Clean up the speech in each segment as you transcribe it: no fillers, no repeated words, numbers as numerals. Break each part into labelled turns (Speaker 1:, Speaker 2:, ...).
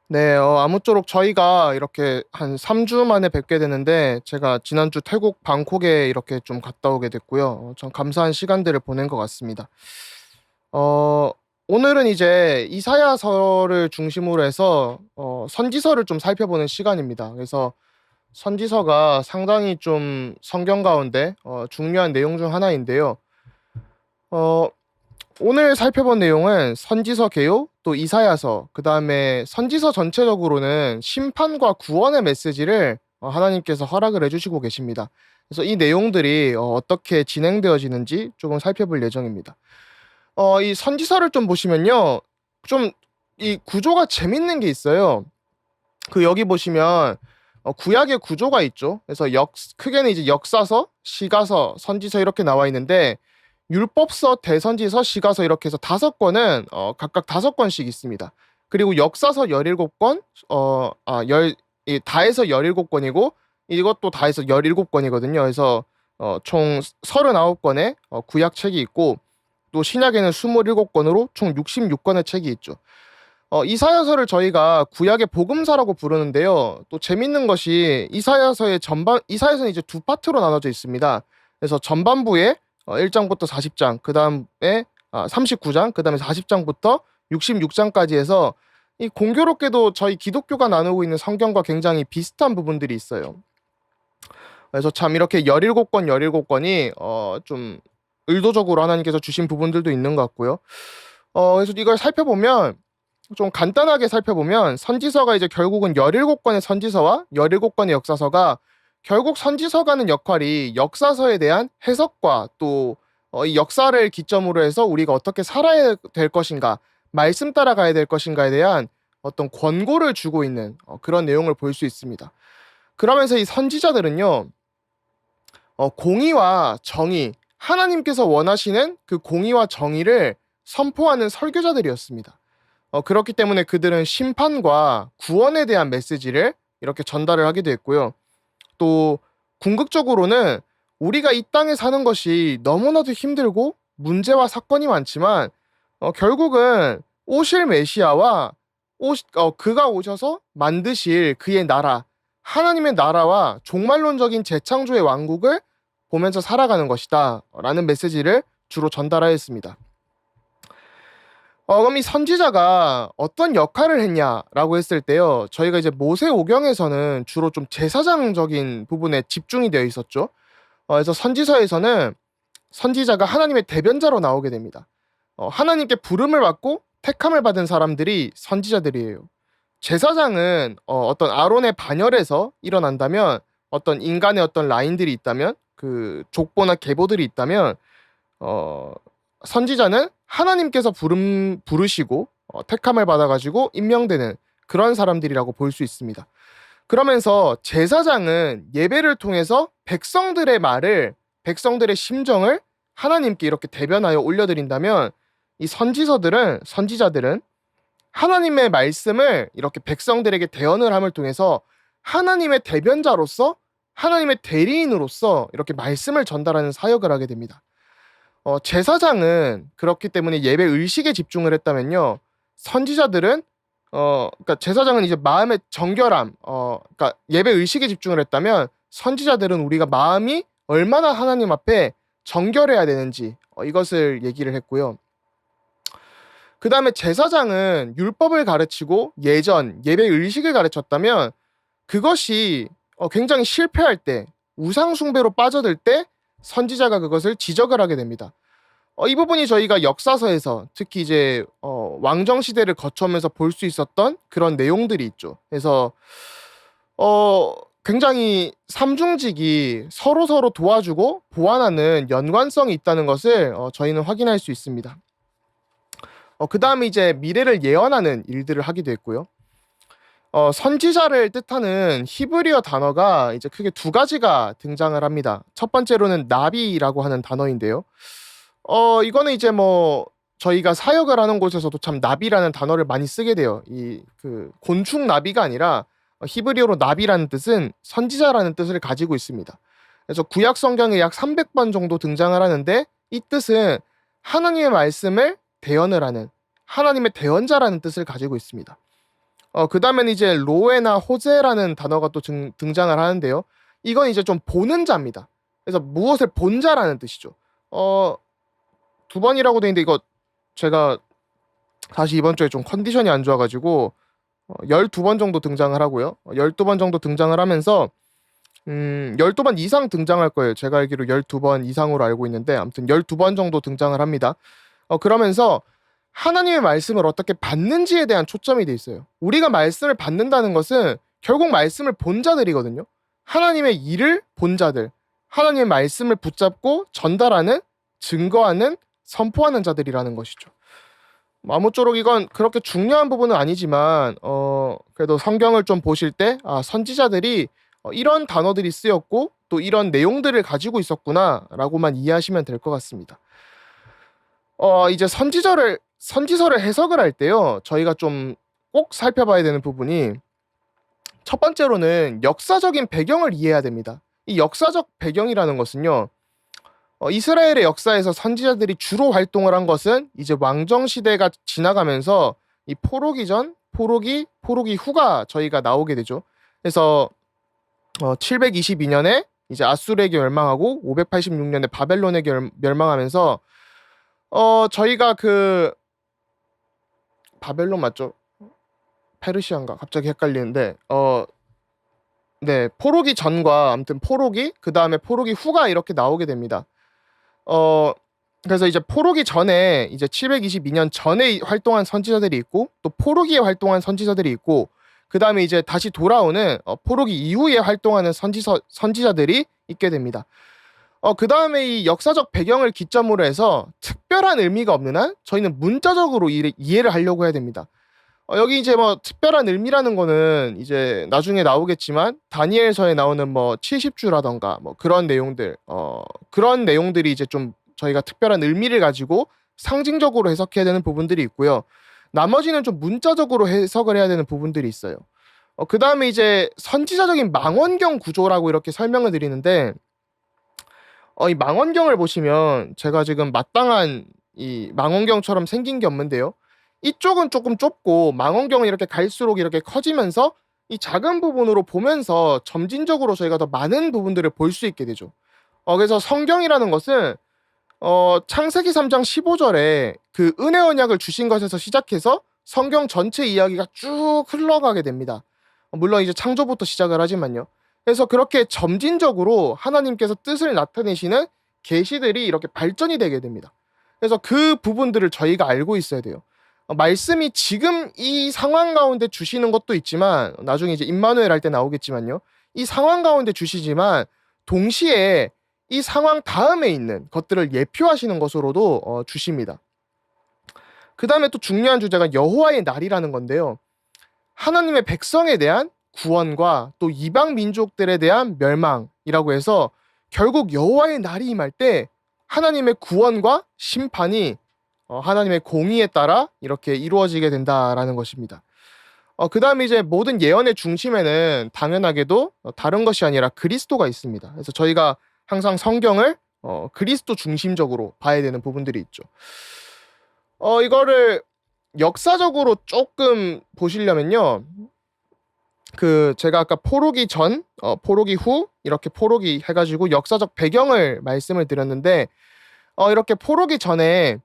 Speaker 1: 네, 아무쪼록 저희가 이렇게 한 3주 만에 뵙게 되는데 제가 지난주 태국 방콕에 이렇게 좀 갔다 오게 됐고요. 참 감사한 시간들을 보낸 것 같습니다. 어, 오늘은 이제 이사야서를 중심으로 해서 선지서를 좀 살펴보는 시간입니다. 그래서 선지서가 상당히 좀 성경 가운데 중요한 내용 중 하나인데요. 어, 오늘 살펴본 내용은 선지서 개요, 또 이사야서, 그 다음에 선지서 전체적으로는 심판과 구원의 메시지를 하나님께서 허락을 해주시고 계십니다. 그래서 이 내용들이 어떻게 진행되어지는지 조금 살펴볼 예정입니다. 이 선지서를 좀 보시면요, 좀 이 구조가 재밌는 게 있어요. 그 여기 보시면 구약의 구조가 있죠. 그래서 크게는 이제 역사서, 시가서, 선지서 이렇게 나와 있는데 율법서, 대선지서, 시가서 이렇게 해서 5권은 각각 5권씩 있습니다. 그리고 역사서 17권, 다 해서 17권이고 이것도 다 해서 17권이거든요. 그래서 총 39권의 구약 책이 있고 또 신약에는 27권으로 총 66권의 책이 있죠. 이사야서를 저희가 구약의 복음서라고 부르는데요. 또 재밌는 것이 이사야서는 이제 두 파트로 나눠져 있습니다. 그래서 전반부에 1장부터 40장, 그 다음에 39장, 그 다음에 40장부터 66장까지 해서 이 공교롭게도 저희 기독교가 나누고 있는 성경과 굉장히 비슷한 부분들이 있어요. 그래서 참 이렇게 17권이 좀 의도적으로 하나님께서 주신 부분들도 있는 것 같고요. 그래서 이걸 살펴보면 좀 간단하게 살펴보면 선지서가 이제 결국은 17권의 선지서와 17권의 역사서가 결국 선지서가 하는 역할이 역사서에 대한 해석과 또 이 역사를 기점으로 해서 우리가 어떻게 살아야 될 것인가, 말씀 따라가야 될 것인가에 대한 어떤 권고를 주고 있는 그런 내용을 볼 수 있습니다. 그러면서 이 선지자들은요, 공의와 정의, 하나님께서 원하시는 그 공의와 정의를 선포하는 설교자들이었습니다. 그렇기 때문에 그들은 심판과 구원에 대한 메시지를 이렇게 전달을 하기도 했고요. 또 궁극적으로는 우리가 이 땅에 사는 것이 너무나도 힘들고 문제와 사건이 많지만 결국은 오실 메시아와 그가 오셔서 만드실 그의 나라, 하나님의 나라와 종말론적인 재창조의 왕국을 보면서 살아가는 것이다 라는 메시지를 주로 전달하였습니다. 그럼 이 선지자가 어떤 역할을 했냐라고 했을 때요. 저희가 이제 모세오경에서는 주로 좀 제사장적인 부분에 집중이 되어 있었죠. 그래서 선지서에서는 선지자가 하나님의 대변자로 나오게 됩니다. 하나님께 부름을 받고 택함을 받은 사람들이 선지자들이에요. 제사장은 어떤 아론의 반열에서 일어난다면 어떤 인간의 어떤 라인들이 있다면 그 족보나 계보들이 있다면 어, 선지자는 하나님께서 부르시고 택함을 받아가지고 임명되는 그런 사람들이라고 볼 수 있습니다. 그러면서 제사장은 예배를 통해서 백성들의 심정을 하나님께 이렇게 대변하여 올려드린다면 이 선지자들은 하나님의 말씀을 이렇게 백성들에게 대언을 함을 통해서 하나님의 대변자로서 하나님의 대리인으로서 이렇게 말씀을 전달하는 사역을 하게 됩니다. 제사장은 그렇기 때문에 예배 의식에 집중을 했다면요. 선지자들은 그러니까 제사장은 이제 마음의 정결함, 그러니까 예배 의식에 집중을 했다면 선지자들은 우리가 마음이 얼마나 하나님 앞에 정결해야 되는지 이것을 얘기를 했고요. 그 다음에 제사장은 율법을 가르치고 예배 의식을 가르쳤다면 그것이 굉장히 실패할 때, 우상숭배로 빠져들 때 선지자가 그것을 지적을 하게 됩니다. 이 부분이 저희가 역사서에서 특히 이제 왕정 시대를 거쳐오면서 볼 수 있었던 그런 내용들이 있죠. 그래서 굉장히 삼중직이 서로 도와주고 보완하는 연관성이 있다는 것을 저희는 확인할 수 있습니다. 그 다음에 이제 미래를 예언하는 일들을 하기도 했고요. 선지자를 뜻하는 히브리어 단어가 이제 크게 두 가지가 등장을 합니다. 첫 번째로는 나비라고 하는 단어인데요. 이거는 이제 뭐 저희가 사역을 하는 곳에서도 참 나비라는 단어를 많이 쓰게 돼요. 이 그 곤충 나비가 아니라 히브리어로 나비라는 뜻은 선지자라는 뜻을 가지고 있습니다. 그래서 구약 성경에 약 300번 정도 등장을 하는데 이 뜻은 하나님의 말씀을 대언을 하는 하나님의 대언자라는 뜻을 가지고 있습니다. 그다음에는 이제 로에나 호제라는 단어가 또 등장을 하는데요. 이건 이제 좀 보는 자입니다. 그래서 무엇을 본 자라는 뜻이죠. 어, 두 번이라고 돼 있는데 이거 제가 다시 이번 주에 좀 컨디션이 안 좋아가지고 12번 정도 등장을 하고요. 12번 정도 등장을 하면서 12번 이상 등장할 거예요. 제가 알기로 12번 이상으로 알고 있는데 아무튼 12번 정도 등장을 합니다. 그러면서 하나님의 말씀을 어떻게 받는지에 대한 초점이 돼 있어요. 우리가 말씀을 받는다는 것은 결국 말씀을 본 자들이거든요. 하나님의 일을 본 자들, 하나님의 말씀을 붙잡고 전달하는, 증거하는, 선포하는 자들이라는 것이죠. 아무쪼록 이건 그렇게 중요한 부분은 아니지만 그래도 성경을 좀 보실 때 선지자들이 이런 단어들이 쓰였고 또 이런 내용들을 가지고 있었구나라고만 이해하시면 될 것 같습니다. 이제 선지서를 해석을 할 때요. 저희가 좀 꼭 살펴봐야 되는 부분이 첫 번째로는 역사적인 배경을 이해해야 됩니다. 이 역사적 배경이라는 것은요. 이스라엘의 역사에서 선지자들이 주로 활동을 한 것은 이제 왕정 시대가 지나가면서 이 포로기 전, 포로기 후가 저희가 나오게 되죠. 그래서 722년에 이제 아수르에게 멸망하고 586년에 바벨론에게 멸망하면서 저희가 그 바벨론 맞죠? 페르시아인가? 갑자기 헷갈리는데 네, 포로기 전과 아무튼 포로기 그다음에 포로기 후가 이렇게 나오게 됩니다. 그래서 이제 포로기 전에 이제 722년 전에 활동한 선지자들이 있고 또 포로기에 활동한 선지자들이 있고 그다음에 이제 다시 돌아오는 포로기 이후에 활동하는 선지자들이 있게 됩니다. 그다음에 이 역사적 배경을 기점으로 해서 특별한 의미가 없는 한 저희는 문자적으로 이해를 하려고 해야 됩니다. 여기 이제 뭐 특별한 의미라는 거는 이제 나중에 나오겠지만 다니엘서에 나오는 뭐 70주라던가 뭐 그런 내용들 그런 내용들이 이제 좀 저희가 특별한 의미를 가지고 상징적으로 해석해야 되는 부분들이 있고요. 나머지는 좀 문자적으로 해석을 해야 되는 부분들이 있어요. 그다음에 이제 선지자적인 망원경 구조라고 이렇게 설명을 드리는데 이 망원경을 보시면 제가 지금 마땅한 이 망원경처럼 생긴 게 없는데요. 이쪽은 조금 좁고 망원경은 이렇게 갈수록 이렇게 커지면서 이 작은 부분으로 보면서 점진적으로 저희가 더 많은 부분들을 볼 수 있게 되죠. 그래서 성경이라는 것은 창세기 3장 15절에 그 은혜 언약을 주신 것에서 시작해서 성경 전체 이야기가 쭉 흘러가게 됩니다. 물론 이제 창조부터 시작을 하지만요. 그래서 그렇게 점진적으로 하나님께서 뜻을 나타내시는 계시들이 이렇게 발전이 되게 됩니다. 그래서 그 부분들을 저희가 알고 있어야 돼요. 말씀이 지금 이 상황 가운데 주시는 것도 있지만 나중에 이제 임마누엘 할 때 나오겠지만요. 이 상황 가운데 주시지만 동시에 이 상황 다음에 있는 것들을 예표하시는 것으로도 주십니다. 그 다음에 또 중요한 주제가 여호와의 날이라는 건데요. 하나님의 백성에 대한 구원과 또 이방 민족들에 대한 멸망이라고 해서 결국 여호와의 날이 임할 때 하나님의 구원과 심판이 하나님의 공의에 따라 이렇게 이루어지게 된다라는 것입니다. 그 다음에 이제 모든 예언의 중심에는 당연하게도 다른 것이 아니라 그리스도가 있습니다. 그래서 저희가 항상 성경을 그리스도 중심적으로 봐야 되는 부분들이 있죠. 이거를 역사적으로 조금 보시려면요. 그 제가 아까 포로기 전, 포로기 후 이렇게 포로기 해가지고 역사적 배경을 말씀을 드렸는데 이렇게 포로기 전에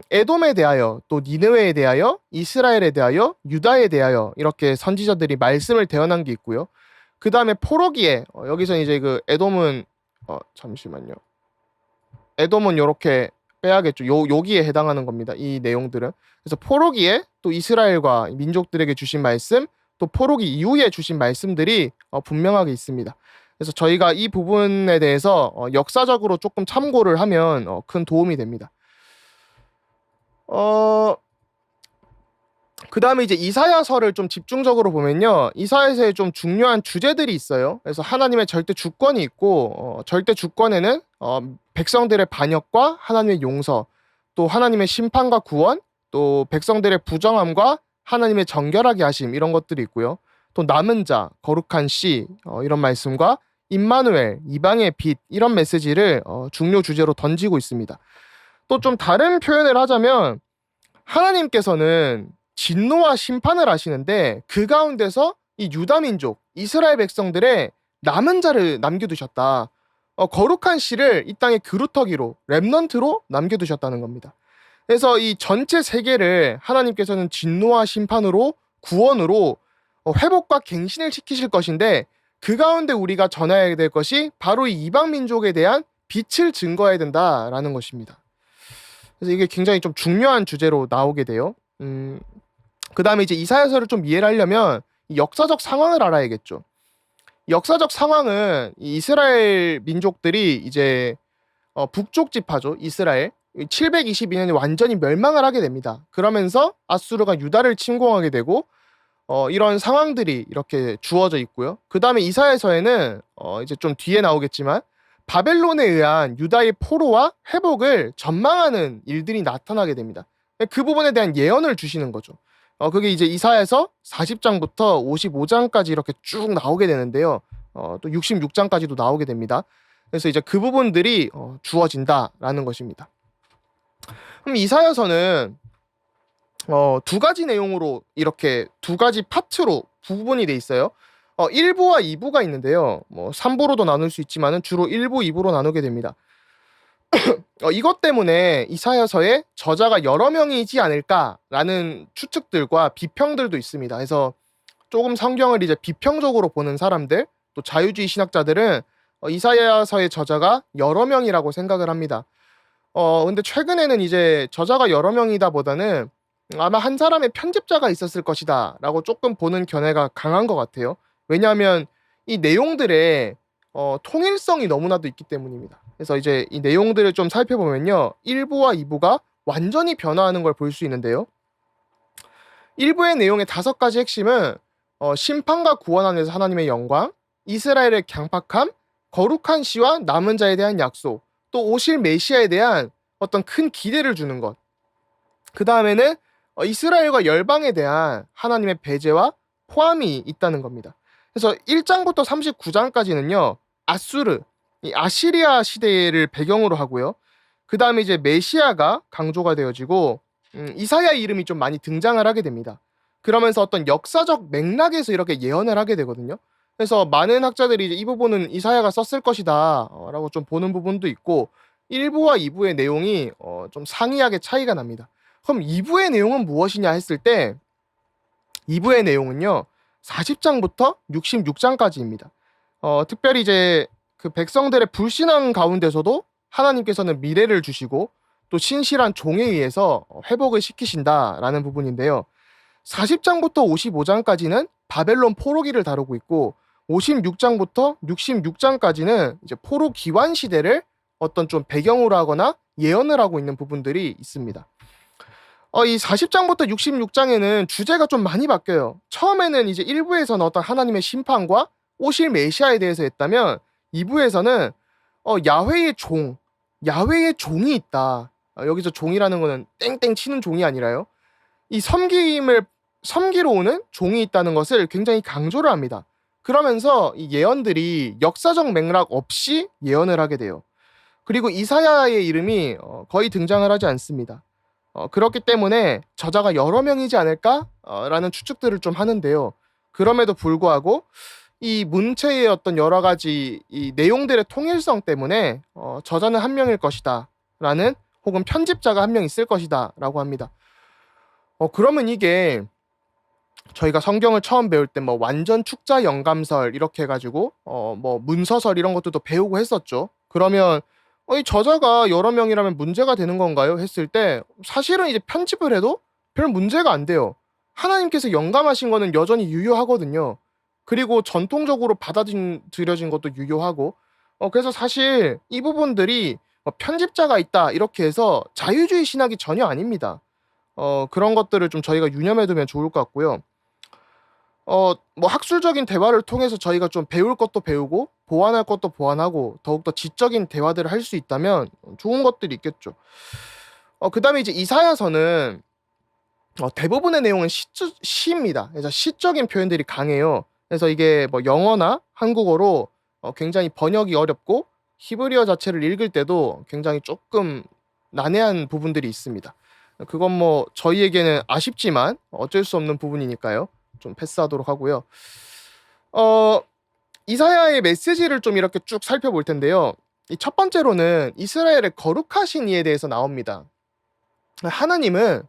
Speaker 1: 에돔에 대하여 또 니느웨에 대하여 이스라엘에 대하여 유다에 대하여 이렇게 선지자들이 말씀을 대언한 게 있고요. 그 다음에 포로기에 여기서 이제 그 에돔은 잠시만요. 에돔은 요렇게 빼야겠죠. 여기에 해당하는 겁니다. 이 내용들은. 그래서 포로기에 또 이스라엘과 민족들에게 주신 말씀, 또 포로기 이후에 주신 말씀들이 분명하게 있습니다. 그래서 저희가 이 부분에 대해서 역사적으로 조금 참고를 하면 큰 도움이 됩니다. 그 다음에 이제 이사야서를 좀 집중적으로 보면요. 이사야서에 좀 중요한 주제들이 있어요. 그래서 하나님의 절대 주권이 있고, 절대 주권에는 백성들의 반역과 하나님의 용서, 또 하나님의 심판과 구원, 또 백성들의 부정함과 하나님의 정결하게 하심, 이런 것들이 있고요. 또 남은 자, 거룩한 씨, 이런 말씀과 임마누엘, 이방의 빛, 이런 메시지를 중요 주제로 던지고 있습니다. 또 좀 다른 표현을 하자면 하나님께서는 진노와 심판을 하시는데 그 가운데서 이 유다 민족, 이스라엘 백성들의 남은 자를 남겨두셨다. 거룩한 씨를 이 땅의 그루터기로, 렘넌트로 남겨두셨다는 겁니다. 그래서 이 전체 세계를 하나님께서는 진노와 심판으로, 구원으로 회복과 갱신을 시키실 것인데, 그 가운데 우리가 전해야 될 것이 바로 이 이방 민족에 대한 빛을 증거해야 된다라는 것입니다. 그래서 이게 굉장히 좀 중요한 주제로 나오게 돼요. 그 다음에 이제 이사야서를 좀 이해를 하려면 이 역사적 상황을 알아야겠죠. 역사적 상황은 이 이스라엘 민족들이 이제 북쪽 지파죠. 이스라엘 722년에 완전히 멸망을 하게 됩니다. 그러면서 아수르가 유다를 침공하게 되고 이런 상황들이 이렇게 주어져 있고요. 그 다음에 이사야서에는 이제 좀 뒤에 나오겠지만 바벨론에 의한 유다의 포로와 회복을 전망하는 일들이 나타나게 됩니다. 그 부분에 대한 예언을 주시는 거죠. 그게 이제 이사야서 40장부터 55장까지 이렇게 쭉 나오게 되는데요. 또 66장까지도 나오게 됩니다. 그래서 이제 그 부분들이 주어진다라는 것입니다. 그럼 이사야서는 두 가지 내용으로 이렇게 두 가지 파트로 부분이 돼 있어요. 1부와 2부가 있는데요. 뭐 3부로도 나눌 수 있지만은 주로 1부, 2부로 나누게 됩니다. 이것 때문에 이사야서의 저자가 여러 명이지 않을까라는 추측들과 비평들도 있습니다. 그래서 조금 성경을 이제 비평적으로 보는 사람들, 또 자유주의 신학자들은 이사야서의 저자가 여러 명이라고 생각을 합니다. 근데 최근에는 이제 저자가 여러 명이다 보다는 아마 한 사람의 편집자가 있었을 것이다 라고 조금 보는 견해가 강한 것 같아요. 왜냐하면 이 내용들의 통일성이 너무나도 있기 때문입니다. 그래서 이제 이 내용들을 좀 살펴보면요. 1부와 2부가 완전히 변화하는 걸 볼 수 있는데요. 1부의 내용의 5가지 핵심은 심판과 구원 안에서 하나님의 영광, 이스라엘의 강팍함, 거룩한 씨와 남은 자에 대한 약속, 또 오실 메시아에 대한 어떤 큰 기대를 주는 것. 그 다음에는 이스라엘과 열방에 대한 하나님의 배제와 포함이 있다는 겁니다. 그래서 1장부터 39장까지는요. 아수르, 이 아시리아 시대를 배경으로 하고요. 그 다음에 이제 메시아가 강조가 되어지고 이사야 이름이 좀 많이 등장을 하게 됩니다. 그러면서 어떤 역사적 맥락에서 이렇게 예언을 하게 되거든요. 그래서 많은 학자들이 이제 이 부분은 이사야가 썼을 것이다 라고 좀 보는 부분도 있고 1부와 2부의 내용이 좀 상이하게 차이가 납니다. 그럼 2부의 내용은 무엇이냐 했을 때 2부의 내용은요. 40장부터 66장까지입니다. 특별히 이제 그 백성들의 불신앙 가운데서도 하나님께서는 미래를 주시고 또 신실한 종에 의해서 회복을 시키신다라는 부분인데요. 40장부터 55장까지는 바벨론 포로기를 다루고 있고 56장부터 66장까지는 이제 포로 기환 시대를 어떤 좀 배경으로 하거나 예언을 하고 있는 부분들이 있습니다. 이 40장부터 66장에는 주제가 좀 많이 바뀌어요. 처음에는 이제 1부에서는 어떤 하나님의 심판과 오실 메시아에 대해서 했다면 2부에서는 야훼의 종, 야훼의 종이 있다. 여기서 종이라는 거는 땡땡 치는 종이 아니라요. 이 섬기러 오는 종이 있다는 것을 굉장히 강조를 합니다. 그러면서 이 예언들이 역사적 맥락 없이 예언을 하게 돼요. 그리고 이사야의 이름이 거의 등장을 하지 않습니다. 그렇기 때문에 저자가 여러 명이지 않을까라는 추측들을 좀 하는데요. 그럼에도 불구하고 이 문체의 어떤 여러 가지 이 내용들의 통일성 때문에 저자는 한 명일 것이다 라는 혹은 편집자가 한 명 있을 것이다 라고 합니다. 그러면 이게 저희가 성경을 처음 배울 때 뭐 완전 축자 영감설 이렇게 해가지고 뭐 문서설 이런 것들도 배우고 했었죠. 그러면 이 저자가 여러 명이라면 문제가 되는 건가요? 했을 때 사실은 이제 편집을 해도 별 문제가 안 돼요. 하나님께서 영감하신 거는 여전히 유효하거든요. 그리고 전통적으로 받아들여진 것도 유효하고 그래서 사실 이 부분들이 편집자가 있다 이렇게 해서 자유주의 신학이 전혀 아닙니다. 그런 것들을 좀 저희가 유념해두면 좋을 것 같고요. 뭐 학술적인 대화를 통해서 저희가 좀 배울 것도 배우고 보완할 것도 보완하고 더욱더 지적인 대화들을 할 수 있다면 좋은 것들이 있겠죠. 그 다음에 이제 이사야서는 대부분의 내용은 시입니다. 그래서 시적인 표현들이 강해요. 그래서 이게 뭐 영어나 한국어로 굉장히 번역이 어렵고 히브리어 자체를 읽을 때도 굉장히 조금 난해한 부분들이 있습니다. 그건 뭐 저희에게는 아쉽지만 어쩔 수 없는 부분이니까요. 좀 패스하도록 하고요. 어, 이사야의 메시지를 좀 이렇게 쭉 살펴볼 텐데요. 이 첫 번째로는 이스라엘의 거룩하신 이에 대해서 나옵니다. 하나님은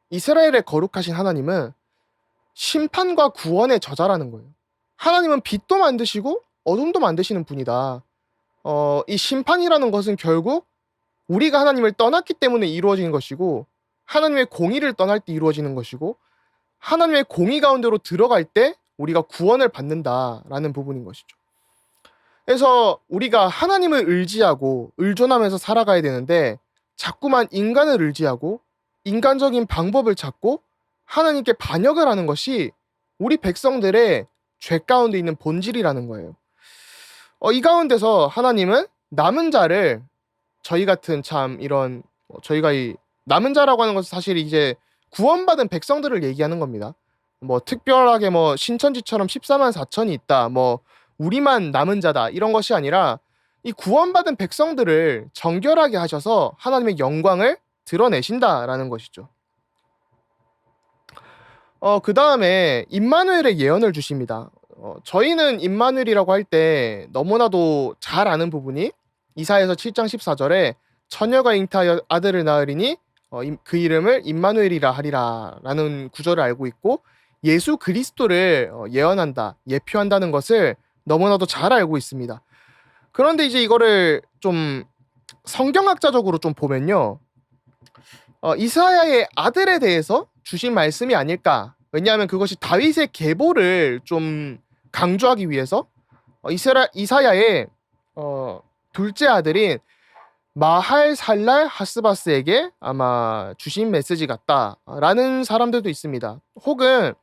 Speaker 1: 이스라엘의 거룩하신 하나님은 심판과 구원의 저자라는 거예요. 하나님은 빛도 만드시고 어둠도 만드시는 분이다. 이 심판이라는 것은 결국 우리가 하나님을 떠났기 때문에 이루어지는 것이고 하나님의 공의를 떠날 때 이루어지는 것이고 하나님의 공의 가운데로 들어갈 때 우리가 구원을 받는다라는 부분인 것이죠. 그래서 우리가 하나님을 의지하고 의존하면서 살아가야 되는데 자꾸만 인간을 의지하고 인간적인 방법을 찾고 하나님께 반역을 하는 것이 우리 백성들의 죄 가운데 있는 본질이라는 거예요. 이 가운데서 하나님은 남은 자를 저희 같은 참 이런 저희가 이 남은 자라고 하는 것은 사실 이제 구원받은 백성들을 얘기하는 겁니다. 뭐 특별하게 뭐 신천지처럼 14만 4천이 있다. 뭐 우리만 남은 자다. 이런 것이 아니라 이 구원받은 백성들을 정결하게 하셔서 하나님의 영광을 드러내신다라는 것이죠. 그 다음에 임마누엘의 예언을 주십니다. 저희는 임마누엘이라고 할 때 너무나도 잘 아는 부분이 이사야서 7장 14절에 처녀가 잉타하여 아들을 낳으리니 그 이름을 임마누엘이라 하리라 라는 구절을 알고 있고 예수 그리스도를 예언한다, 예표한다는 것을 너무나도 잘 알고 있습니다. 그런데 이제 이거를 좀 성경학자적으로 좀 보면요. 이사야의 아들에 대해서 주신 말씀이 아닐까. 왜냐하면 그것이 다윗의 계보를 좀 강조하기 위해서 이사야의 둘째 아들인 마할 살랄 하스바스에게 아마 주신 메시지 같다라는 사람들도 있습니다. 혹은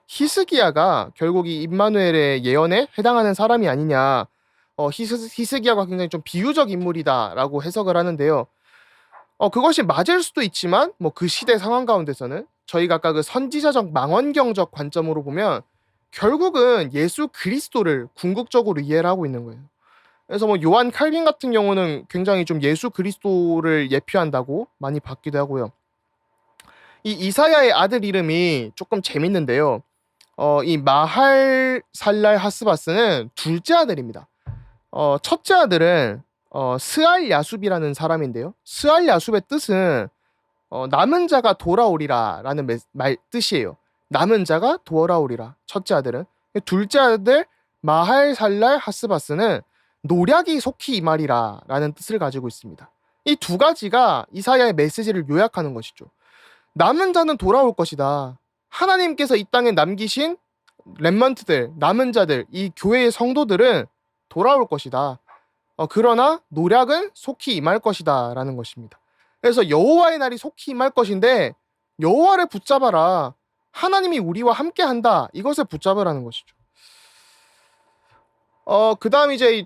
Speaker 1: 히스기야가 결국 이 임마누엘의 예언에 해당하는 사람이 아니냐. 히스기야가 굉장히 좀 비유적 인물이다라고 해석을 하는데요. 그것이 맞을 수도 있지만 뭐 그 시대 상황 가운데서는 저희가 아까 그 선지자적 망원경적 관점으로 보면 결국은 예수 그리스도를 궁극적으로 이해를 하고 있는 거예요. 그래서 뭐 요한 칼빈 같은 경우는 굉장히 좀 예수 그리스도를 예표한다고 많이 받기도 하고요. 이 이사야의 아들 이름이 조금 재밌는데요. 이 마할 살랄 하스바스는 둘째 아들입니다. 첫째 아들은 스알 야숲이라는 사람인데요. 스알 야숲의 뜻은 남은 자가 돌아오리라라는 말 뜻이에요. 남은 자가 돌아오리라. 첫째 아들은. 둘째 아들 마할 살랄 하스바스는 노략이 속히 임하리라라는 뜻을 가지고 있습니다. 이 두 가지가 이사야의 메시지를 요약하는 것이죠. 남은 자는 돌아올 것이다. 하나님께서 이 땅에 남기신 렘넌트들, 남은 자들, 이 교회의 성도들은 돌아올 것이다. 그러나 노략은 속히 임할 것이다라는 것입니다. 그래서 여호와의 날이 속히 임할 것인데 여호와를 붙잡아라. 하나님이 우리와 함께한다. 이것을 붙잡으라는 것이죠. 그다음 이제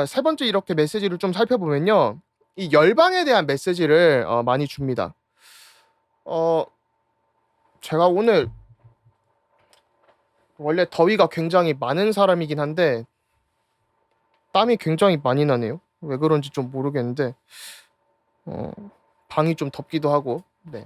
Speaker 1: 세 번째 이렇게 메시지를 좀 살펴보면요. 이 열방에 대한 메시지를 많이 줍니다. 제가 오늘 원래 더위가 굉장히 많은 사람이긴 한데 땀이 굉장히 많이 나네요. 왜 그런지 좀 모르겠는데 방이 좀 덥기도 하고. 네.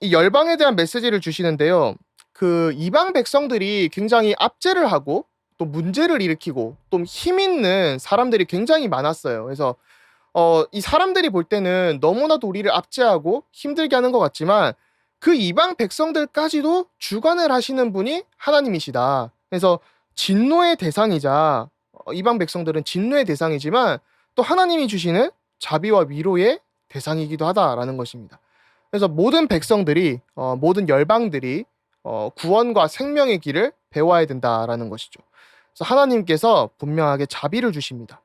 Speaker 1: 이 열방에 대한 메시지를 주시는데요. 그 이방 백성들이 굉장히 압제를 하고 또 문제를 일으키고 또 힘 있는 사람들이 굉장히 많았어요. 그래서 이 사람들이 볼 때는 너무나도 우리를 압제하고 힘들게 하는 것 같지만 그 이방 백성들까지도 주관을 하시는 분이 하나님이시다. 그래서 진노의 대상이자 이방 백성들은 진노의 대상이지만 또 하나님이 주시는 자비와 위로의 대상이기도 하다라는 것입니다. 그래서 모든 백성들이 모든 열방들이 구원과 생명의 길을 배워야 된다라는 것이죠. 그래서 하나님께서 분명하게 자비를 주십니다.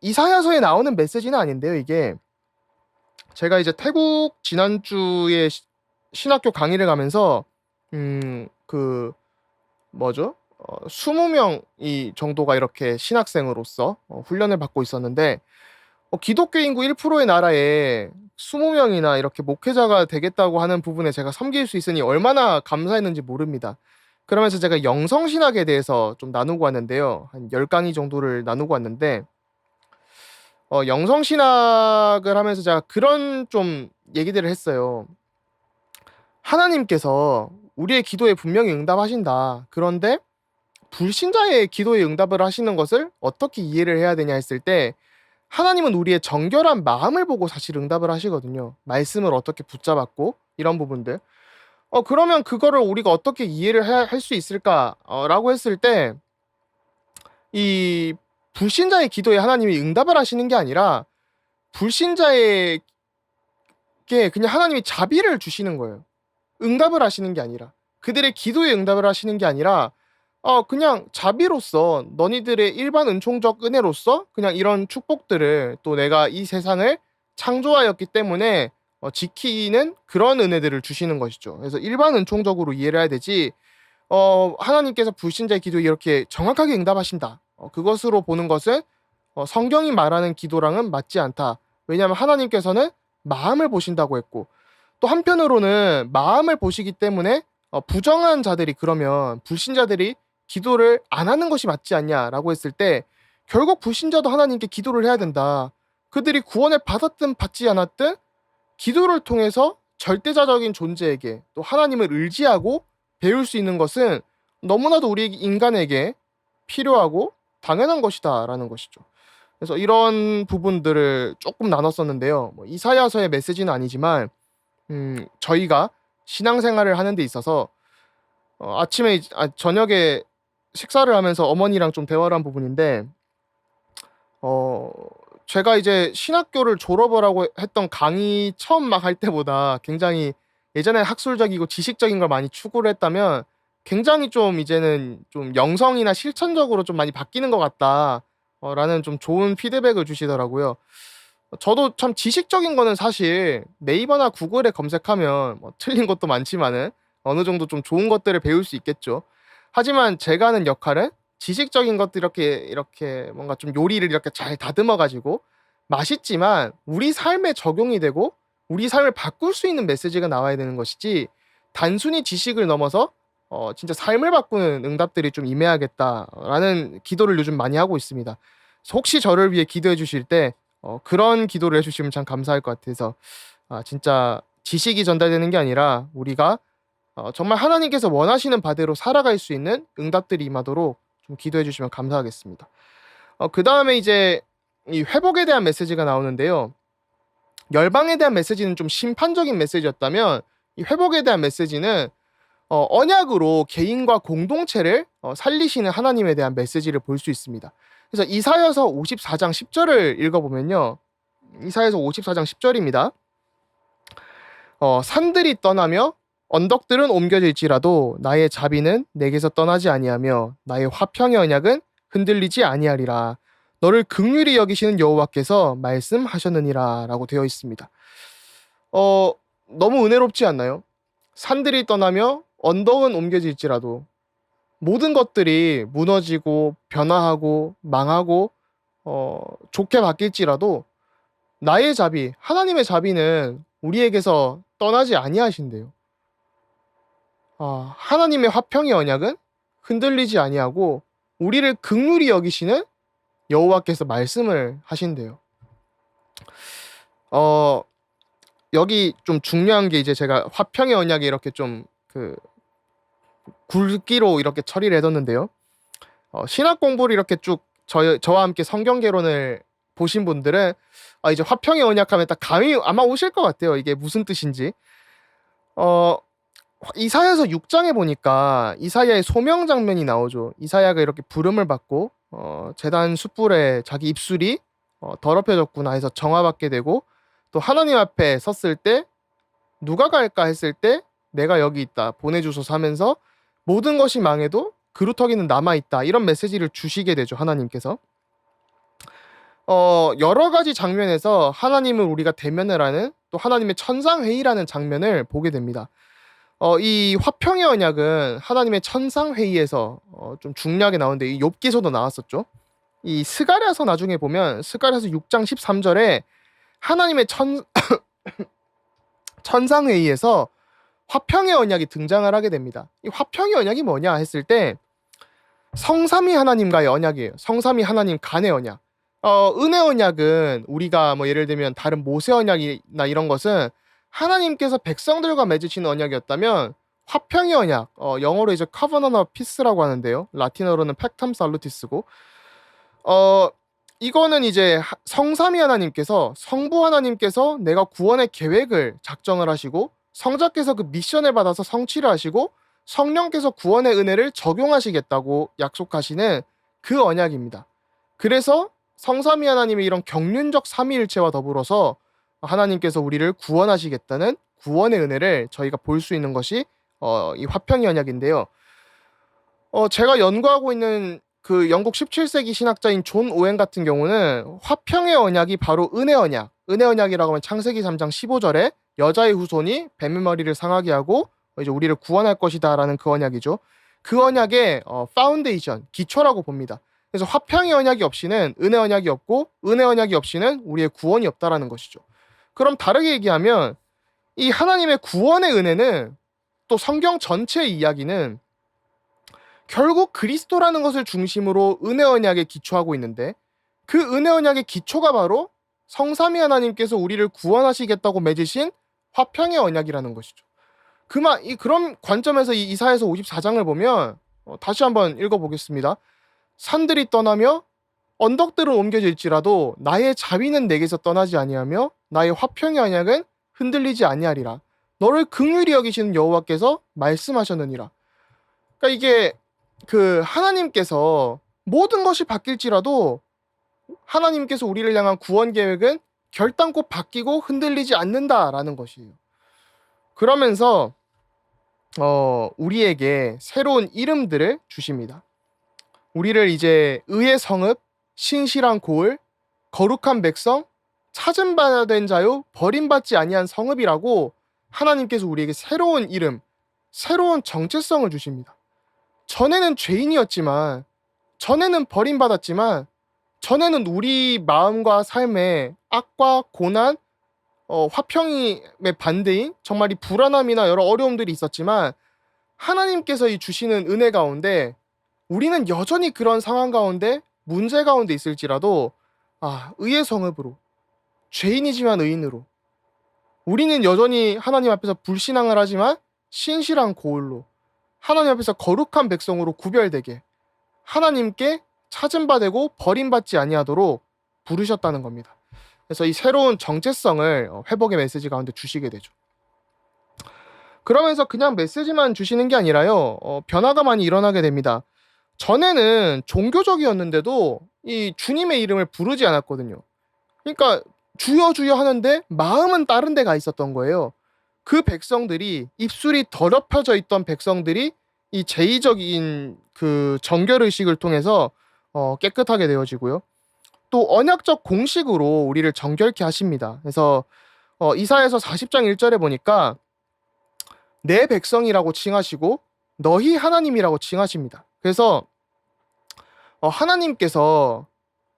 Speaker 1: 이사야서에 나오는 메시지는 아닌데요. 이게 제가 이제 태국 지난주에 신학교 강의를 가면서 그 뭐죠? 20명이 정도가 이렇게 신학생으로서 훈련을 받고 있었는데 기독교 인구 1%의 나라에 20명이나 이렇게 목회자가 되겠다고 하는 부분에 제가 섬길 수 있으니 얼마나 감사했는지 모릅니다. 그러면서 제가 영성신학에 대해서 좀 나누고 왔는데요. 한 10강의 정도를 나누고 왔는데 영성신학을 하면서 제가 그런 좀 얘기들을 했어요. 하나님께서 우리의 기도에 분명히 응답하신다. 그런데 불신자의 기도에 응답을 하시는 것을 어떻게 이해를 해야 되냐 했을 때 하나님은 우리의 정결한 마음을 보고 사실 응답을 하시거든요. 말씀을 어떻게 붙잡았고 이런 부분들. 그러면 그거를 우리가 어떻게 이해를 할 수 있을까? 라고 했을 때 이 불신자의 기도에 하나님이 응답을 하시는 게 아니라 불신자에게 그냥 하나님이 자비를 주시는 거예요. 응답을 하시는 게 아니라 그들의 기도에 응답을 하시는 게 아니라 그냥 자비로서 너희들의 일반 은총적 은혜로서 그냥 이런 축복들을 또 내가 이 세상을 창조하였기 때문에 지키는 그런 은혜들을 주시는 것이죠. 그래서 일반 은총적으로 이해를 해야 되지 하나님께서 불신자의 기도에 이렇게 정확하게 응답하신다. 그것으로 보는 것은 성경이 말하는 기도랑은 맞지 않다. 왜냐하면 하나님께서는 마음을 보신다고 했고 또 한편으로는 마음을 보시기 때문에 부정한 자들이 그러면 불신자들이 기도를 안 하는 것이 맞지 않냐라고 했을 때 결국 불신자도 하나님께 기도를 해야 된다. 그들이 구원을 받았든 받지 않았든 기도를 통해서 절대자적인 존재에게 또 하나님을 의지하고 배울 수 있는 것은 너무나도 우리 인간에게 필요하고 당연한 것이다라는 것이죠. 그래서 이런 부분들을 조금 나눴었는데요. 이사야서의 메시지는 아니지만 저희가 신앙생활을 하는 데 있어서 아침에 저녁에 식사를 하면서 어머니랑 좀 대화를 한 부분인데 제가 이제 신학교를 졸업을 하고 했던 강의 처음 막 할 때보다 굉장히 예전에 학술적이고 지식적인 걸 많이 추구를 했다면 굉장히 좀 이제는 좀 영성이나 실천적으로 좀 많이 바뀌는 것 같다. 라는 좀 좋은 피드백을 주시더라고요. 저도 참 지식적인 거는 사실 네이버나 구글에 검색하면 틀린 것도 많지만은 어느 정도 좀 좋은 것들을 배울 수 있겠죠. 하지만 제가 하는 역할은 지식적인 것들 이렇게 뭔가 좀 요리를 이렇게 잘 다듬어 가지고 맛있지만 우리 삶에 적용이 되고 우리 삶을 바꿀 수 있는 메시지가 나와야 되는 것이지 단순히 지식을 넘어서 진짜 삶을 바꾸는 응답들이 좀 임해야겠다라는 기도를 요즘 많이 하고 있습니다. 혹시 저를 위해 기도해 주실 때 그런 기도를 해주시면 참 감사할 것 같아서 진짜 지식이 전달되는 게 아니라 우리가 정말 하나님께서 원하시는 바대로 살아갈 수 있는 응답들이 임하도록 좀 기도해 주시면 감사하겠습니다. 그 다음에 이제 이 회복에 대한 메시지가 나오는데요. 열방에 대한 메시지는 좀 심판적인 메시지였다면 이 회복에 대한 메시지는 언약으로 개인과 공동체를 살리시는 하나님에 대한 메시지를 볼 수 있습니다. 그래서 이사야서 54장 10절을 읽어보면요. 이사야서 54장 10절입니다. 산들이 떠나며 언덕들은 옮겨질지라도 나의 자비는 내게서 떠나지 아니하며 나의 화평의 언약은 흔들리지 아니하리라. 너를 긍휼히 여기시는 여호와께서 말씀하셨느니라 라고 되어 있습니다. 너무 은혜롭지 않나요? 산들이 떠나며 언덕은 옮겨질지라도 모든 것들이 무너지고 변화하고 망하고 좋게 바뀔지라도 나의 자비, 하나님의 자비는 우리에게서 떠나지 아니하신대요. 하나님의 화평의 언약은 흔들리지 아니하고 우리를 긍휼히 여기시는 여호와께서 말씀을 하신대요. 여기 좀 중요한 게 이제 제가 화평의 언약에 이렇게 좀 굵기로 이렇게 처리를 해뒀는데요. 신학 공부를 이렇게 쭉 저와 함께 성경 개론을 보신 분들은 이제 화평의 언약하면 딱 감이 아마 오실 것 같아요. 이게 무슨 뜻인지. 이사야서 6장에 보니까 이사야의 소명 장면이 나오죠. 이사야가 이렇게 부름을 받고 제단 숯불에 자기 입술이 더럽혀졌구나 해서 정화받게 되고 또 하나님 앞에 섰을 때 누가 갈까 했을 때 내가 여기 있다 보내주소서 하면서 모든 것이 망해도 그루터기는 남아있다 이런 메시지를 주시게 되죠. 하나님께서 여러 가지 장면에서 하나님을 우리가 대면을 하는 또 하나님의 천상회의라는 장면을 보게 됩니다. 이 화평의 언약은 하나님의 천상회의에서 좀 중요하게 나오는데 이 욥기서도 나왔었죠. 이 스가랴서 나중에 보면 스가랴서 6장 13절에 하나님의 천상회의에서 화평의 언약이 등장을 하게 됩니다. 이 화평의 언약이 뭐냐 했을 때 성삼위 하나님과의 언약이에요. 성삼위 하나님 간의 언약. 은혜 언약은 우리가 뭐 예를 들면 다른 모세 언약이나 이런 것은 하나님께서 백성들과 맺으시는 언약이었다면, 화평의 언약, 영어로 이제 covenant of peace라고 하는데요. 라틴어로는 pactum salutis고, 어, 이거는 이제 성삼위 하나님께서, 성부 하나님께서 내가 구원의 계획을 작정을 하시고, 성자께서 그 미션을 받아서 성취를 하시고, 성령께서 구원의 은혜를 적용하시겠다고 약속하시는 그 언약입니다. 그래서 성삼위 하나님의 이런 경륜적 삼위일체와 더불어서 하나님께서 우리를 구원하시겠다는 구원의 은혜를 저희가 볼 수 있는 것이 이 화평의 언약인데요. 제가 연구하고 있는 그 영국 17세기 신학자인 존 오웬 같은 경우는 화평의 언약이 바로 은혜 언약, 은혜 언약이라고 하면 창세기 3장 15절에 여자의 후손이 뱀의 머리를 상하게 하고 이제 우리를 구원할 것이다라는 그 언약이죠. 그 언약의 파운데이션, 기초라고 봅니다. 그래서 화평의 언약이 없이는 은혜 언약이 없고, 은혜 언약이 없이는 우리의 구원이 없다라는 것이죠. 그럼 다르게 얘기하면 이 하나님의 구원의 은혜는, 또 성경 전체의 이야기는 결국 그리스도라는 것을 중심으로 은혜 언약에 기초하고 있는데, 그 은혜 언약의 기초가 바로 성삼위 하나님께서 우리를 구원하시겠다고 맺으신 화평의 언약이라는 것이죠. 그런 관점에서 이 이사야서 54장을 보면 다시 한번 읽어보겠습니다. 산들이 떠나며 언덕들은 옮겨질지라도 나의 자비는 내게서 떠나지 아니하며 나의 화평의 언약은 흔들리지 아니하리라. 너를 긍휼히 여기시는 여호와께서 말씀하셨느니라. 그러니까 이게 그 하나님께서 모든 것이 바뀔지라도 하나님께서 우리를 향한 구원 계획은 결단코 바뀌고 흔들리지 않는다라는 것이에요. 그러면서 우리에게 새로운 이름들을 주십니다. 우리를 이제 의의 성읍, 신실한 고을, 거룩한 백성, 찾은 바 된 자요, 버림받지 아니한 성읍이라고 하나님께서 우리에게 새로운 이름, 새로운 정체성을 주십니다. 전에는 죄인이었지만, 전에는 버림받았지만, 전에는 우리 마음과 삶에 악과 고난, 화평의 반대인 정말 이 불안함이나 여러 어려움들이 있었지만, 하나님께서 이 주시는 은혜 가운데 우리는 여전히 그런 상황 가운데, 문제 가운데 있을지라도 의의 성읍으로, 죄인이지만 의인으로, 우리는 여전히 하나님 앞에서 불신앙을 하지만 신실한 고을로, 하나님 앞에서 거룩한 백성으로 구별되게 하나님께 찾은 바 되고 버림받지 아니하도록 부르셨다는 겁니다. 그래서 이 새로운 정체성을 회복의 메시지 가운데 주시게 되죠. 그러면서 그냥 메시지만 주시는 게 아니라요, 변화가 많이 일어나게 됩니다. 전에는 종교적이었는데도 이 주님의 이름을 부르지 않았거든요. 그러니까 주여 주여 하는데 마음은 다른 데 가 있었던 거예요. 그 백성들이, 입술이 더럽혀져 있던 백성들이 이 제의적인 그 정결의식을 통해서 깨끗하게 되어지고요. 또 언약적 공식으로 우리를 정결케 하십니다. 그래서 이사야서 40장 1절에 보니까 내 백성이라고 칭하시고 너희 하나님이라고 칭하십니다. 그래서 하나님께서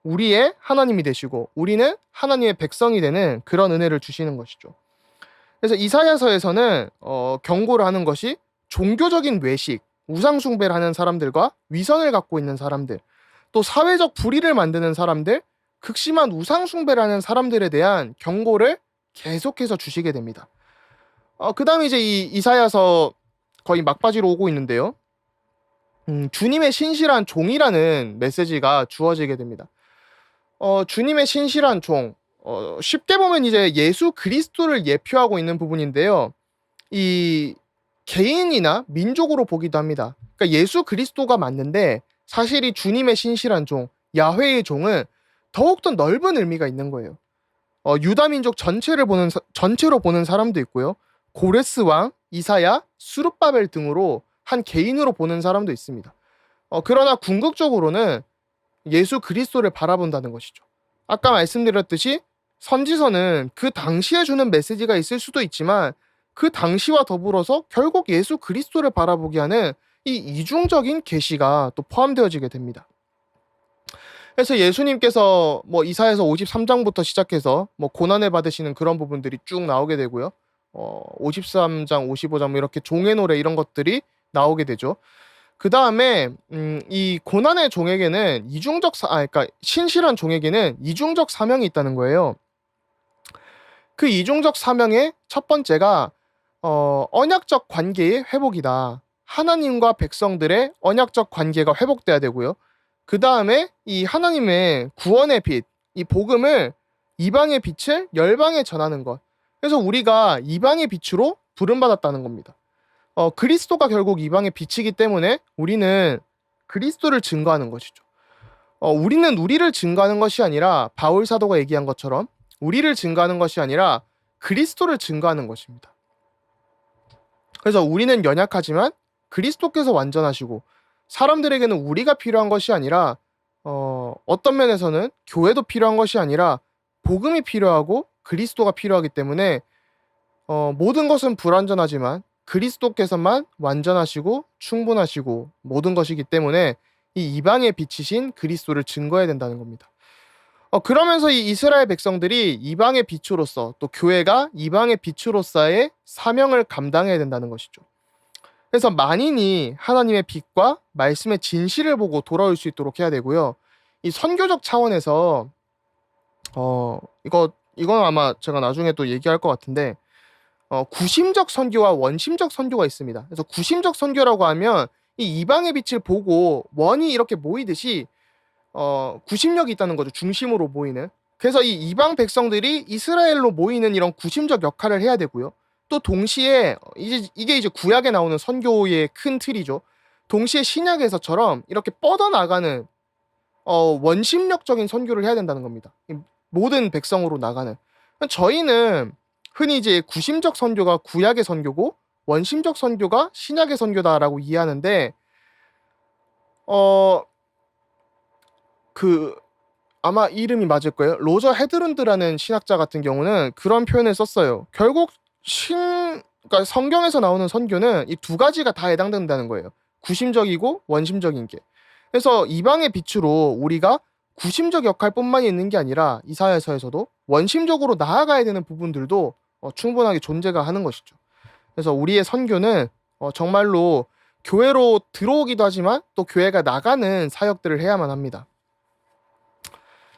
Speaker 1: 우리의 하나님이 되시고 우리는 하나님의 백성이 되는 그런 은혜를 주시는 것이죠. 그래서 이사야서에서는 경고를 하는 것이 종교적인 외식, 우상 숭배를 하는 사람들과 위선을 갖고 있는 사람들, 또 사회적 불의를 만드는 사람들, 극심한 우상 숭배를 하는 사람들에 대한 경고를 계속해서 주시게 됩니다. 그 다음에 이제 이 이사야서 거의 막바지로 오고 있는데요. 주님의 신실한 종이라는 메시지가 주어지게 됩니다. 주님의 신실한 종, 쉽게 보면 이제 예수 그리스도를 예표하고 있는 부분인데요. 이 개인이나 민족으로 보기도 합니다. 그러니까 예수 그리스도가 맞는데 사실 이 주님의 신실한 종, 야훼의 종은 더욱더 넓은 의미가 있는 거예요. 유다 민족 전체로 보는 사람도 있고요. 고레스 왕, 이사야, 수룹바벨 등으로 한 개인으로 보는 사람도 있습니다. 그러나 궁극적으로는 예수 그리스도를 바라본다는 것이죠. 아까 말씀드렸듯이 선지서는 그 당시에 주는 메시지가 있을 수도 있지만 그 당시와 더불어서 결국 예수 그리스도를 바라보게 하는 이 이중적인 계시가 또 포함되어지게 됩니다. 그래서 예수님께서 뭐 이사야서 53장부터 시작해서 뭐 고난을 받으시는 그런 부분들이 쭉 나오게 되고요. 53장, 55장 뭐 이렇게 종의 노래 이런 것들이 나오게 되죠. 그다음에 이 고난의 종에게는 그러니까 신실한 종에게는 이중적 사명이 있다는 거예요. 그 이중적 사명의 첫 번째가 언약적 관계의 회복이다. 하나님과 백성들의 언약적 관계가 회복돼야 되고요. 그다음에 이 하나님의 구원의 빛, 이 복음을 이방의 빛을 열방에 전하는 것. 그래서 우리가 이방의 빛으로 부름받았다는 겁니다. 그리스도가 결국 이방의 빛이기 때문에 우리는 그리스도를 증거하는 것이죠. 우리는 우리를 증거하는 것이 아니라 바울 사도가 얘기한 것처럼 우리를 증거하는 것이 아니라 그리스도를 증거하는 것입니다. 그래서 우리는 연약하지만 그리스도께서 완전하시고 사람들에게는 우리가 필요한 것이 아니라 어떤 면에서는 교회도 필요한 것이 아니라 복음이 필요하고 그리스도가 필요하기 때문에 모든 것은 불완전하지만 그리스도께서만 완전하시고 충분하시고 모든 것이기 때문에 이 이방의 빛이신 그리스도를 증거해야 된다는 겁니다. 그러면서 이 이스라엘 백성들이 이방의 빛으로서 또 교회가 이방의 빛으로서의 사명을 감당해야 된다는 것이죠. 그래서 만인이 하나님의 빛과 말씀의 진실을 보고 돌아올 수 있도록 해야 되고요. 이 선교적 차원에서 이건 아마 제가 나중에 또 얘기할 것 같은데 구심적 선교와 원심적 선교가 있습니다. 그래서 구심적 선교라고 하면 이 이방의 빛을 보고 원이 이렇게 모이듯이 구심력이 있다는 거죠. 중심으로 모이는. 그래서 이 이방 백성들이 이스라엘로 모이는 이런 구심적 역할을 해야 되고요. 또 동시에 이게 이제 구약에 나오는 선교의 큰 틀이죠. 동시에 신약에서처럼 이렇게 뻗어나가는 원심력적인 선교를 해야 된다는 겁니다. 모든 백성으로 나가는. 저희는 흔히 이제 구심적 선교가 구약의 선교고 원심적 선교가 신약의 선교다라고 이해하는데 아마 이름이 맞을 거예요. 로저 헤드룬드라는 신학자 같은 경우는 그런 표현을 썼어요. 결국 그러니까 성경에서 나오는 선교는 이 두 가지가 다 해당된다는 거예요. 구심적이고 원심적인 게. 그래서 이방의 빛으로 우리가 구심적 역할뿐만 있는 게 아니라 이사야서에서도 원심적으로 나아가야 되는 부분들도 충분하게 존재가 하는 것이죠. 그래서 우리의 선교는 정말로 교회로 들어오기도 하지만 또 교회가 나가는 사역들을 해야만 합니다.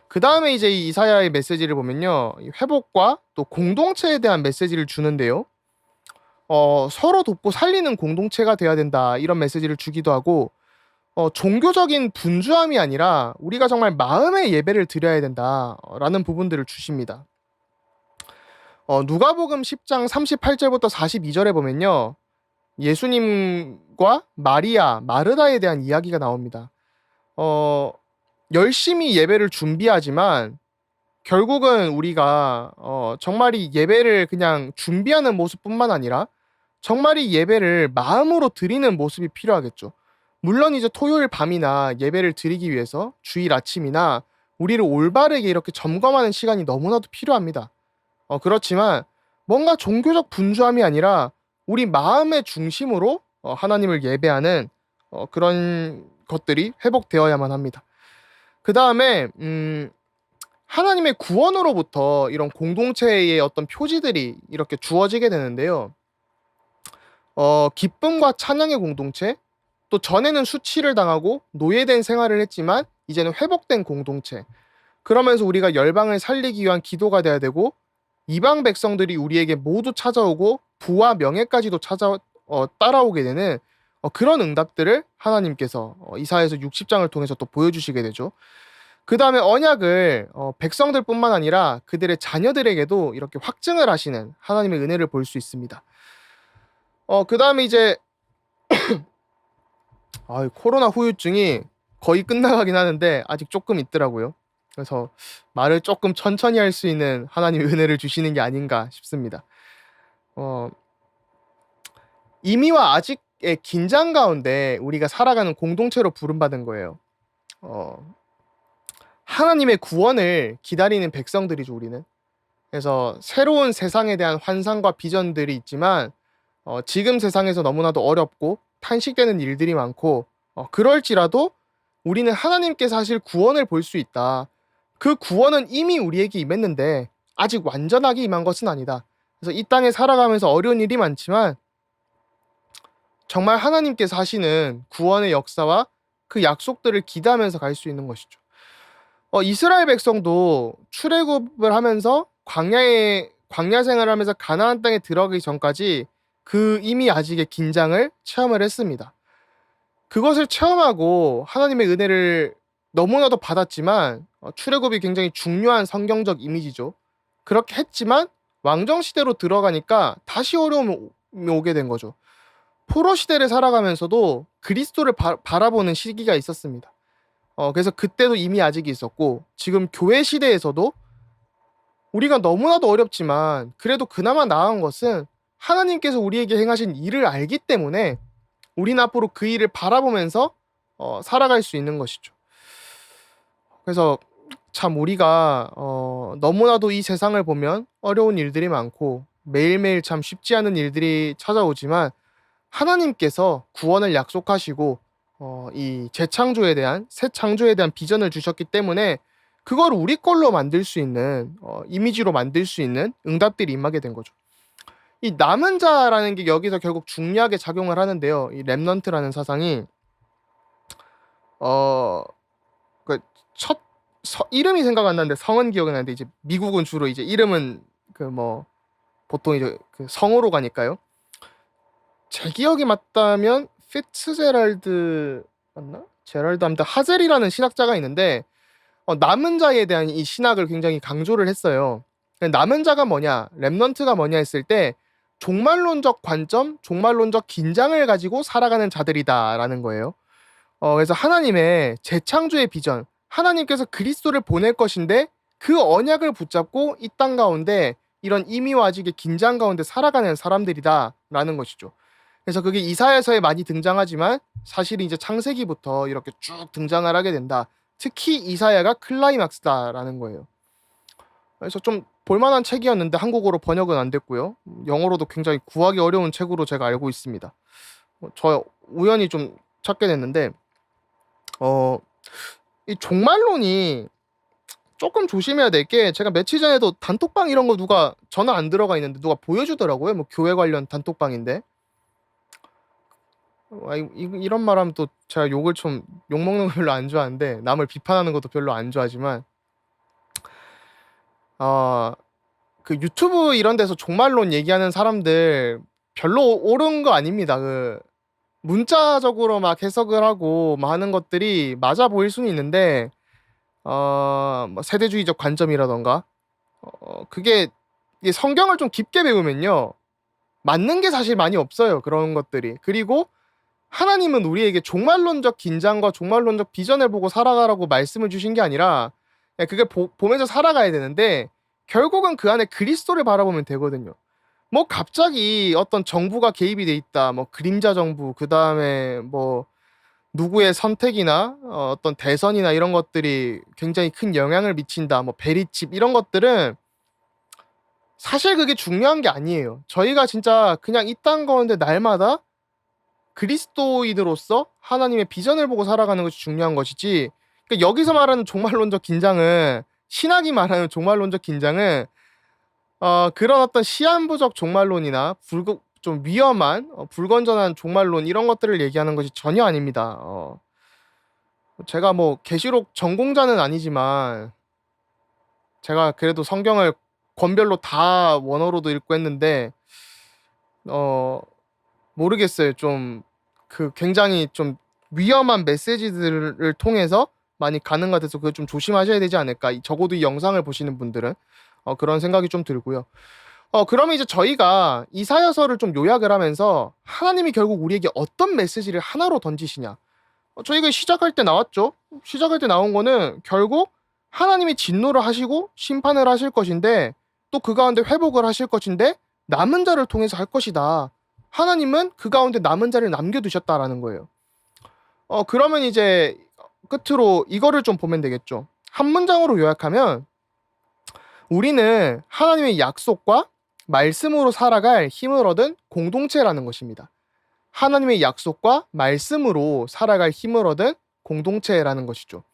Speaker 1: 그 다음에 이제 이 이사야의 메시지를 보면요. 회복과 또 공동체에 대한 메시지를 주는데요. 서로 돕고 살리는 공동체가 돼야 된다. 이런 메시지를 주기도 하고 종교적인 분주함이 아니라 우리가 정말 마음의 예배를 드려야 된다라는 부분들을 주십니다. 누가복음 10장 38절부터 42절에 보면요. 예수님과 마리아, 마르다에 대한 이야기가 나옵니다. 열심히 예배를 준비하지만 결국은 우리가 정말 이 예배를 그냥 준비하는 모습뿐만 아니라 정말 이 예배를 마음으로 드리는 모습이 필요하겠죠. 물론 이제 토요일 밤이나 예배를 드리기 위해서 주일 아침이나 우리를 올바르게 이렇게 점검하는 시간이 너무나도 필요합니다. 그렇지만 뭔가 종교적 분주함이 아니라 우리 마음의 중심으로 하나님을 예배하는 그런 것들이 회복되어야만 합니다. 그 다음에 하나님의 구원으로부터 이런 공동체의 어떤 표지들이 이렇게 주어지게 되는데요. 기쁨과 찬양의 공동체, 또 전에는 수치를 당하고 노예된 생활을 했지만 이제는 회복된 공동체. 그러면서 우리가 열방을 살리기 위한 기도가 돼야 되고 이방 백성들이 우리에게 모두 찾아오고 부와 명예까지도 따라오게 되는 그런 응답들을 하나님께서 이사야서 60장을 통해서 또 보여주시게 되죠. 그 다음에 언약을 백성들뿐만 아니라 그들의 자녀들에게도 이렇게 확증을 하시는 하나님의 은혜를 볼 수 있습니다. 그 다음에 이제 코로나 후유증이 거의 끝나가긴 하는데 아직 조금 있더라고요. 그래서 말을 조금 천천히 할 수 있는 하나님의 은혜를 주시는 게 아닌가 싶습니다. 이미와 아직의 긴장 가운데 우리가 살아가는 공동체로 부름받은 거예요. 하나님의 구원을 기다리는 백성들이죠, 우리는. 그래서 새로운 세상에 대한 환상과 비전들이 있지만 지금 세상에서 너무나도 어렵고 탄식되는 일들이 많고 그럴지라도 우리는 하나님께서 하실 구원을 볼 수 있다. 그 구원은 이미 우리에게 임했는데 아직 완전하게 임한 것은 아니다. 그래서 이 땅에 살아가면서 어려운 일이 많지만 정말 하나님께서 하시는 구원의 역사와 그 약속들을 기대하면서 갈 수 있는 것이죠. 이스라엘 백성도 출애굽을 하면서 광야 생활을 하면서 가나안 땅에 들어가기 전까지 그 이미 아직의 긴장을 체험을 했습니다. 그것을 체험하고 하나님의 은혜를 너무나도 받았지만 출애굽이 굉장히 중요한 성경적 이미지죠. 그렇게 했지만 왕정 시대로 들어가니까 다시 어려움이 오게 된 거죠. 포로 시대를 살아가면서도 그리스도를 바라보는 시기가 있었습니다. 그래서 그때도 이미 아직이 있었고 지금 교회 시대에서도 우리가 너무나도 어렵지만 그래도 그나마 나은 것은 하나님께서 우리에게 행하신 일을 알기 때문에 우리는 앞으로 그 일을 바라보면서 살아갈 수 있는 것이죠. 그래서 참 우리가 너무나도 이 세상을 보면 어려운 일들이 많고 매일매일 참 쉽지 않은 일들이 찾아오지만 하나님께서 구원을 약속하시고 이 재창조에 대한 새 창조에 대한 비전을 주셨기 때문에 그걸 우리 걸로 만들 수 있는 이미지로 만들 수 있는 응답들이 임하게 된 거죠. 이 남은 자라는 게 여기서 결국 중요하게 작용을 하는데요. 이 렘넌트라는 사상이 그첫 이름이 생각 안 나는데 성은 기억이 나는데 이제 미국은 주로 이제 이름은 그 뭐 보통 이제 그 성으로 가니까요. 제 기억이 맞다면 피츠제랄드 맞나? 제랄드 아무튼 하젤이라는 신학자가 있는데 남은 자에 대한 이 신학을 굉장히 강조를 했어요. 남은 자가 뭐냐, 렘넌트가 뭐냐 했을 때 종말론적 관점, 종말론적 긴장을 가지고 살아가는 자들이다라는 거예요. 그래서 하나님의 재창조의 비전, 하나님께서 그리스도를 보낼 것인데 그 언약을 붙잡고 이 땅 가운데 이런 이미와 아직의 긴장 가운데 살아가는 사람들이다라는 것이죠. 그래서 그게 이사야서에 많이 등장하지만 사실 이제 창세기부터 이렇게 쭉 등장을 하게 된다. 특히 이사야가 클라이막스다라는 거예요. 그래서 좀 볼만한 책이었는데 한국어로 번역은 안 됐고요. 영어로도 굉장히 구하기 어려운 책으로 제가 알고 있습니다. 저 우연히 좀 찾게 됐는데 이 종말론이 조금 조심해야 될 게 제가 며칠 전에도 단톡방 이런 거 누가 전화 안 들어가 있는데 누가 보여주더라고요. 뭐 교회 관련 단톡방인데 이런 말하면 또 제가 욕을 좀 욕먹는 거 별로 안 좋아하는데 남을 비판하는 것도 별로 안 좋아하지만 그 유튜브 이런 데서 종말론 얘기하는 사람들 별로 옳은 거 아닙니다. 그 문자적으로 막 해석을 하고 막 하는 것들이 맞아 보일 수는 있는데 뭐 세대주의적 관점이라던가 그게 이 성경을 좀 깊게 배우면요 맞는 게 사실 많이 없어요. 그런 것들이. 그리고 하나님은 우리에게 종말론적 긴장과 종말론적 비전을 보고 살아가라고 말씀을 주신 게 아니라 그게 보면서 살아가야 되는데 결국은 그 안에 그리스도를 바라보면 되거든요. 뭐 갑자기 어떤 정부가 개입이 돼 있다. 뭐 그림자 정부, 그다음에 뭐 누구의 선택이나 어떤 대선이나 이런 것들이 굉장히 큰 영향을 미친다. 뭐 베리칩 이런 것들은 사실 그게 중요한 게 아니에요. 저희가 진짜 그냥 이 땅 가운데 날마다 그리스도인으로서 하나님의 비전을 보고 살아가는 것이 중요한 것이지. 그러니까 여기서 말하는 종말론적 긴장은 신학이 말하는 종말론적 긴장은 그런 어떤 시한부적 종말론이나 좀 위험한 불건전한 종말론 이런 것들을 얘기하는 것이 전혀 아닙니다. 제가 뭐 계시록 전공자는 아니지만 제가 그래도 성경을 권별로 다 원어로도 읽고 했는데 모르겠어요. 좀 그 굉장히 좀 위험한 메시지들을 통해서 많이 가는 것 같아서 그거 좀 조심하셔야 되지 않을까. 적어도 이 영상을 보시는 분들은 그런 생각이 좀 들고요. 그러면 이제 저희가 이사야서를 좀 요약을 하면서 하나님이 결국 우리에게 어떤 메시지를 하나로 던지시냐. 저희가 시작할 때 나왔죠. 시작할 때 나온 거는 결국 하나님이 진노를 하시고 심판을 하실 것인데 또 그 가운데 회복을 하실 것인데 남은 자를 통해서 할 것이다. 하나님은 그 가운데 남은 자를 남겨두셨다라는 거예요. 그러면 이제 끝으로 이거를 좀 보면 되겠죠. 한 문장으로 요약하면 우리는 하나님의 약속과 말씀으로 살아갈 힘을 얻은 공동체라는 것입니다. 하나님의 약속과 말씀으로 살아갈 힘을 얻은 공동체라는 것이죠.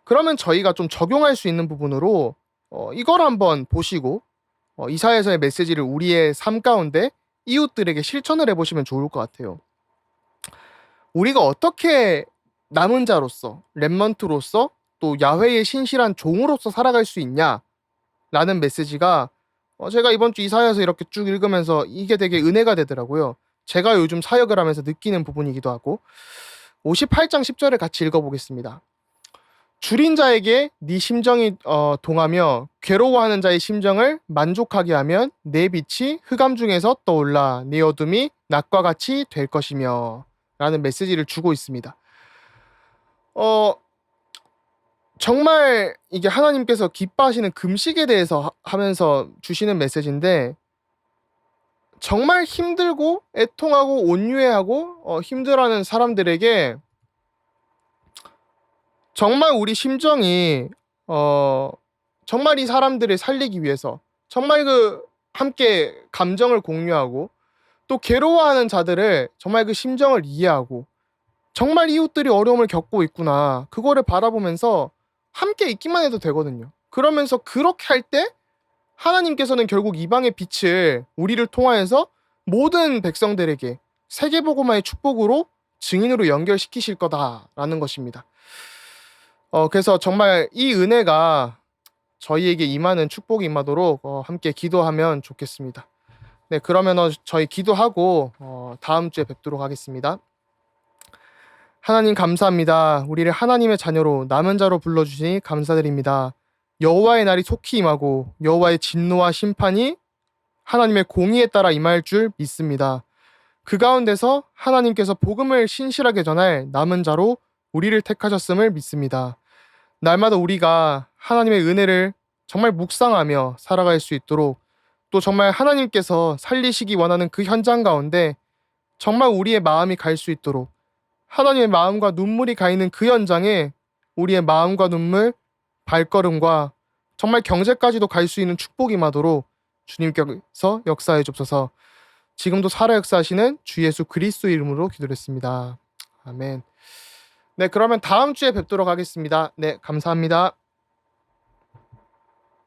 Speaker 1: 그러면 저희가 좀 적용할 수 있는 부분으로 이걸 한번 보시고 이사야서의 메시지를 우리의 삶 가운데 이웃들에게 실천을 해보시면 좋을 것 같아요. 우리가 어떻게 남은 자로서, 렘넌트로서, 또 야훼의 신실한 종으로서 살아갈 수 있냐라는 메시지가 제가 이번 주 이사야서 이렇게 쭉 읽으면서 이게 되게 은혜가 되더라고요. 제가 요즘 사역을 하면서 느끼는 부분이기도 하고. 58장 10절을 같이 읽어보겠습니다. 줄인 자에게 네 심정이 동하며 괴로워하는 자의 심정을 만족하게 하면 내 빛이 흑암 중에서 떠올라 네 어둠이 낮과 같이 될 것이며 라는 메시지를 주고 있습니다. 정말 이게 하나님께서 기뻐하시는 금식에 대해서 하면서 주시는 메시지인데, 정말 힘들고 애통하고 온유해하고 힘들어하는 사람들에게 정말 우리 심정이 정말 이 사람들을 살리기 위해서 정말 함께 감정을 공유하고, 또 괴로워하는 자들을 정말 그 심정을 이해하고, 정말 이웃들이 어려움을 겪고 있구나, 그거를 바라보면서 함께 있기만 해도 되거든요. 그러면서 그렇게 할 때 하나님께서는 결국 이방의 빛을 우리를 통하여서 모든 백성들에게 세계복음화의 축복으로 증인으로 연결시키실 거다라는 것입니다. 그래서 정말 이 은혜가 저희에게 임하는 축복이 임하도록 함께 기도하면 좋겠습니다. 네, 그러면 저희 기도하고 다음 주에 뵙도록 하겠습니다. 하나님 감사합니다. 우리를 하나님의 자녀로 남은 자로 불러주시니 감사드립니다. 여호와의 날이 속히 임하고 여호와의 진노와 심판이 하나님의 공의에 따라 임할 줄 믿습니다. 그 가운데서 하나님께서 복음을 신실하게 전할 남은 자로 우리를 택하셨음을 믿습니다. 날마다 우리가 하나님의 은혜를 정말 묵상하며 살아갈 수 있도록, 또 정말 하나님께서 살리시기 원하는 그 현장 가운데 정말 우리의 마음이 갈 수 있도록, 하나님의 마음과 눈물이 가 있는 그 현장에 우리의 마음과 눈물, 발걸음과 정말 경제까지도 갈 수 있는 축복이 임하도록 주님께서 역사해 주옵소서. 지금도 살아 역사하시는 주 예수 그리스도 이름으로 기도했습니다. 아멘. 네, 그러면 다음 주에 뵙도록 하겠습니다. 네, 감사합니다.